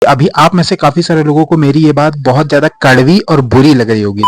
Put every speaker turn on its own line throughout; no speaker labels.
अभी आप में से काफी सारे लोगों को मेरी ये बात बहुत ज्यादा कड़वी और बुरी लग रही होगी।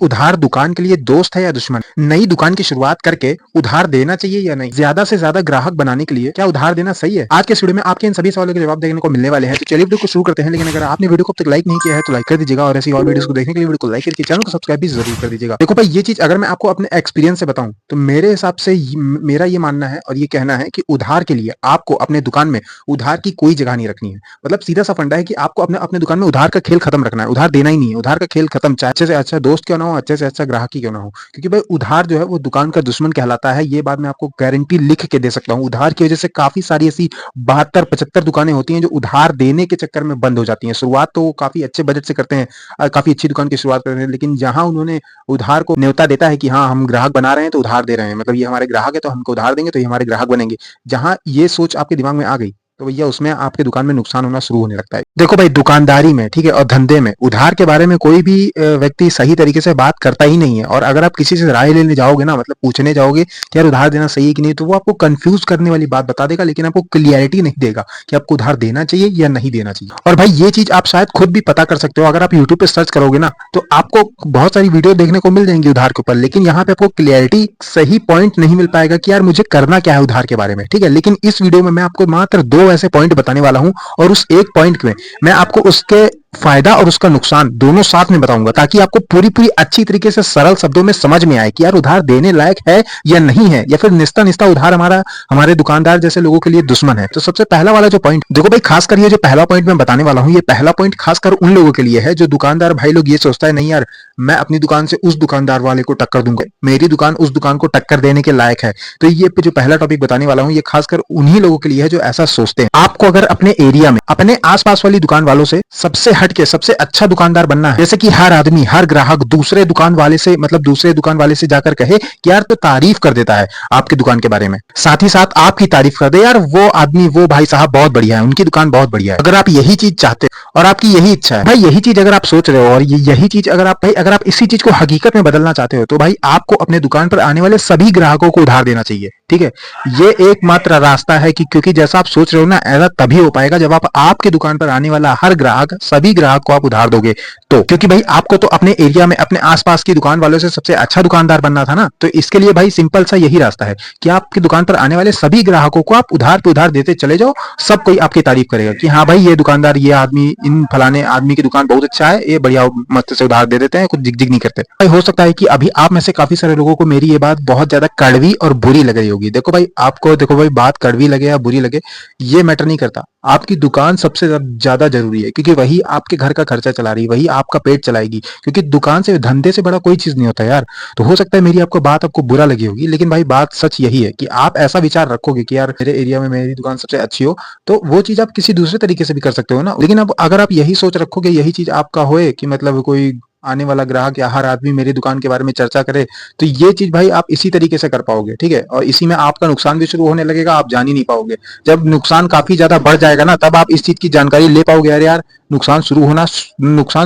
उधार दुकान के लिए दोस्त है या दुश्मन? नई दुकान की शुरुआत करके उधार देना चाहिए या नहीं? ज्यादा से ज्यादा ग्राहक बनाने के लिए क्या उधार देना सही है? आज के इस वीडियो में आपके इन सभी सवालों के जवाब देखने को मिलने वाले हैं। तो चलिए वीडियो को शुरू करते हैं। लेकिन अगर आपने वीडियो को अब तक लाइक नहीं किया है तो लाइक कर दीजिएगा और ऐसी और वीडियोस को देखने के लिए वीडियो को लाइक करके चैनल को सब्सक्राइब भी जरूर कर दीजिएगा। देखो भाई, ये चीज अगर मैं आपको अपने एक्सपीरियंस से बताऊं तो मेरे हिसाब से मेरा ये मानना है और ये कहना है कि उधार के लिए आपको अपने दुकान में उधार की कोई जगह नहीं रखनी है। मतलब सीधा सा फंडा है कि आपको अपने अपने दुकान में उधार का खेल खत्म रखना है। उधार देना ही नहीं है। उधार का खेल खत्म। चाहे अच्छे से अच्छा दोस्त क्यों ना हो, अच्छे से अच्छा ग्राहक ही क्यों ना हो, क्योंकि भाई उधार जो है वो दुकान का दुश्मन कहलाता है। ये बात मैं आपको गारंटी लिख के दे सकता हूँ। उधार की वजह से काफी सारी ऐसी 72-75 दुकानें होती हैं जो उधार देने के चक्कर में बंद हो जाती हैं। शुरुआत तो वो काफी अच्छे बजट से करते हैं, काफी अच्छी दुकान की शुरुआत करते हैं, लेकिन जहां उन्होंने उधार को न्योता देता है कि हाँ हम ग्राहक बना रहे हैं तो उधार दे रहे हैं, मतलब ये हमारे ग्राहक है तो हमको उधार देंगे तो ये हमारे ग्राहक बनेंगे, जहां ये सोच आपके दिमाग में आ गई तो भैया उसमें आपके दुकान में नुकसान होना शुरू होने लगता है। देखो भाई, दुकानदारी में ठीक है और धंधे में उधार के बारे में कोई भी व्यक्ति सही तरीके से बात करता ही नहीं है। और अगर आप किसी से राय लेने जाओगे ना, मतलब पूछने जाओगे कि यार उधार देना सही है कि नहीं, तो वो आपको कंफ्यूज करने वाली बात बता देगा, लेकिन आपको क्लियरिटी नहीं देगा कि आपको उधार देना चाहिए या नहीं देना चाहिए। और भाई ये चीज आप शायद खुद भी पता कर सकते हो। अगर आप यूट्यूब पे सर्च करोगे ना तो आपको बहुत सारी वीडियो देखने को मिल जाएंगी उधार के ऊपर, लेकिन यहाँ पे आपको क्लियरिटी सही पॉइंट नहीं मिल पाएगा कि यार मुझे करना क्या है उधार के बारे में। ठीक है, लेकिन इस वीडियो में मैं आपको मात्र 2 ऐसे पॉइंट बताने वाला हूं और उस एक पॉइंट में मैं आपको उसके फायदा और उसका नुकसान दोनों साथ में बताऊंगा, ताकि आपको पूरी पूरी अच्छी तरीके से सरल शब्दों में समझ में आए कि यार उधार देने लायक है या नहीं है, या फिर निस्ता निस्ता उधार हमारे दुकानदार जैसे लोगों के लिए दुश्मन है। तो सबसे पहला वाला जो पॉइंट देखो भाई, खासकर ये जो पहला पॉइंट मैं बताने वाला हूं, ये पहला पॉइंट खासकर उन लोगों के लिए है जो दुकानदार भाई लोग ये सोचता है नहीं यार मैं अपनी दुकान से उस दुकानदार वाले को टक्कर दूंगा, मेरी दुकान उस दुकान को टक्कर देने के लायक है। तो ये जो पहला टॉपिक बताने वाला हूं ये खासकर उन्हीं लोगों के लिए है जो ऐसा सोचते हैं। आपको अगर अपने एरिया में अपने आसपास वाली दुकान वालों से सबसे हटके सबसे अच्छा दुकानदार बनना है, जैसे कि हर आदमी हर ग्राहक दूसरे दुकान वाले से मतलब दूसरे दुकान वाले से जाकर कहे कि यार तो तारीफ कर देता है आपकी दुकान के बारे में, साथ ही साथ आपकी तारीफ कर दे यार वो आदमी वो भाई साहब बहुत बढ़िया है, उनकी दुकान बहुत बढ़िया है। अगर आप यही चीज चाहते और आपकी यही इच्छा है भाई, यही चीज अगर आप सोच रहे हो और यही चीज अगर आप भाई अगर आप इसी चीज को हकीकत में बदलना चाहते हो तो भाई आपको अपने दुकान पर आने वाले सभी ग्राहकों को उधार देना चाहिए। ठीक है, ये एकमात्र रास्ता है कि क्योंकि जैसा आप सोच रहे हो ना ऐसा तभी हो पाएगा जब आप आपके दुकान पर आने वाला हर ग्राहक सभी ग्राहक को आप उधार दोगे तो, क्योंकि भाई आपको तो अपने एरिया में अपने आसपास की दुकान वालों से सबसे अच्छा दुकानदार बनना था ना। तो इसके लिए भाई सिंपल सा यही रास्ता है कि आपकी दुकान पर आने वाले सभी ग्राहकों को आप उधार पे उधार देते चले जाओ। सब कोई आपकी तारीफ करेगा कि हाँ भाई ये दुकानदार ये आदमी इन फलाने आदमी की दुकान बहुत अच्छा है, ये बढ़िया मस्त से उधार दे देते हैं, कुछ जिग नहीं करते। भाई हो सकता है कि अभी आप में से काफी सारे लोगों को मेरी ये बात बहुत ज्यादा कड़वी और बुरी लग रही होगी। देखो भाई, आपको देखो भाई बात कड़वी लगे या बुरी लगे ये मैटर नहीं करता। आपकी दुकान सबसे ज्यादा जरूरी है क्योंकि वही आपके घर का खर्चा चला रही है, वही आपका पेट चलाएगी, क्योंकि दुकान से धंधे से बड़ा कोई चीज नहीं होता यार। तो हो सकता है मेरी आपको बात आपको बुरा लगी होगी, लेकिन भाई बात सच यही है कि आप ऐसा विचार रखोगे कि यार मेरे एरिया में मेरी दुकान सबसे अच्छी हो, तो वो चीज आप किसी दूसरे तरीके से भी कर सकते हो ना। लेकिन अब अगर आप यही सोच रखोगे यही चीज आपका होए कि मतलब कोई आने वाला ग्राहक या हर आदमी मेरी दुकान के बारे में चर्चा करे, तो ये चीज भाई आप इसी तरीके से कर पाओगे। ठीक है, और इसी में आपका नुकसान भी शुरू होने लगेगा, आप जान ही नहीं पाओगे। जब नुकसान काफी ज्यादा बढ़ जाएगा ना तब आप इस चीज की जानकारी ले पाओगे, यार यार नुकसान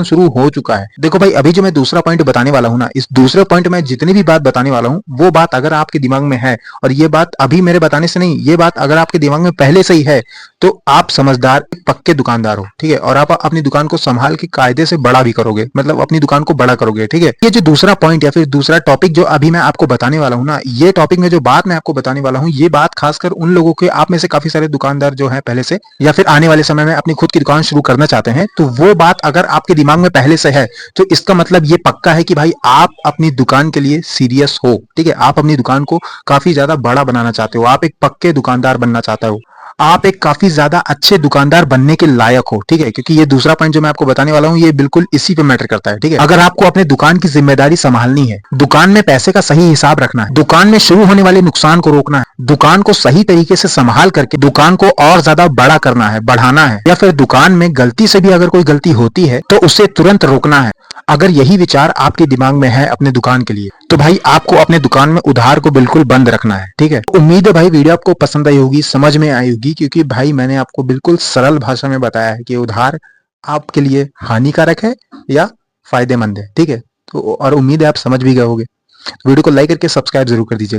शुरू हो चुका है। देखो भाई, अभी जो मैं दूसरा पॉइंट बताने वाला हूँ ना, इस दूसरे पॉइंट में जितनी भी बात बताने वाला हूँ वो बात अगर आपके दिमाग में है, और ये बात अभी मेरे बताने से नहीं, ये बात अगर आपके दिमाग में पहले से ही है तो आप समझदार पक्के दुकानदार हो। ठीक है, और आप अपनी दुकान को संभाल के कायदे से बड़ा भी करोगे, मतलब अपनी दुकान को बड़ा करोगे। ठीक है, ये जो दूसरा पॉइंट या फिर दूसरा टॉपिक जो अभी मैं आपको बताने वाला हूँ ना, ये टॉपिक में जो बात मैं आपको बताने वाला हूँ ये बात खासकर उन लोगों के, आप में से काफी सारे दुकानदार जो है पहले से या फिर आने वाले समय में अपनी खुद की दुकान शुरू करना चाहते हैं, तो वो बात अगर आपके दिमाग में पहले से है तो इसका मतलब ये पक्का है कि भाई आप अपनी दुकान के लिए सीरियस हो। ठीक है, आप अपनी दुकान को काफी ज्यादा बड़ा बनाना चाहते हो, आप एक पक्के दुकानदार बनना चाहते हो, आप एक काफी ज्यादा अच्छे दुकानदार बनने के लायक हो। ठीक है, क्योंकि ये दूसरा पॉइंट जो मैं आपको बताने वाला हूँ ये बिल्कुल इसी पे मैटर करता है। ठीक है, अगर आपको अपने दुकान की जिम्मेदारी संभालनी है, दुकान में पैसे का सही हिसाब रखना है, दुकान में शुरू होने वाले नुकसान को रोकना है, दुकान को सही तरीके से संभाल करके दुकान को और ज्यादा बड़ा करना है, बढ़ाना है, या फिर दुकान में गलती से भी अगर कोई गलती होती है तो उसे तुरंत रोकना है, अगर यही विचार आपके दिमाग में है अपने दुकान के लिए, तो भाई आपको अपने दुकान में उधार को बिल्कुल बंद रखना है। ठीक है, उम्मीद है भाई वीडियो आपको पसंद आई होगी, समझ में आई होगी, क्योंकि भाई मैंने आपको बिल्कुल सरल भाषा में बताया है कि उधार आपके लिए हानिकारक है या फायदेमंद है। ठीक है, तो और उम्मीद है आप समझ भी गए होंगे। वीडियो को लाइक करके सब्सक्राइब जरूर कर दीजिएगा।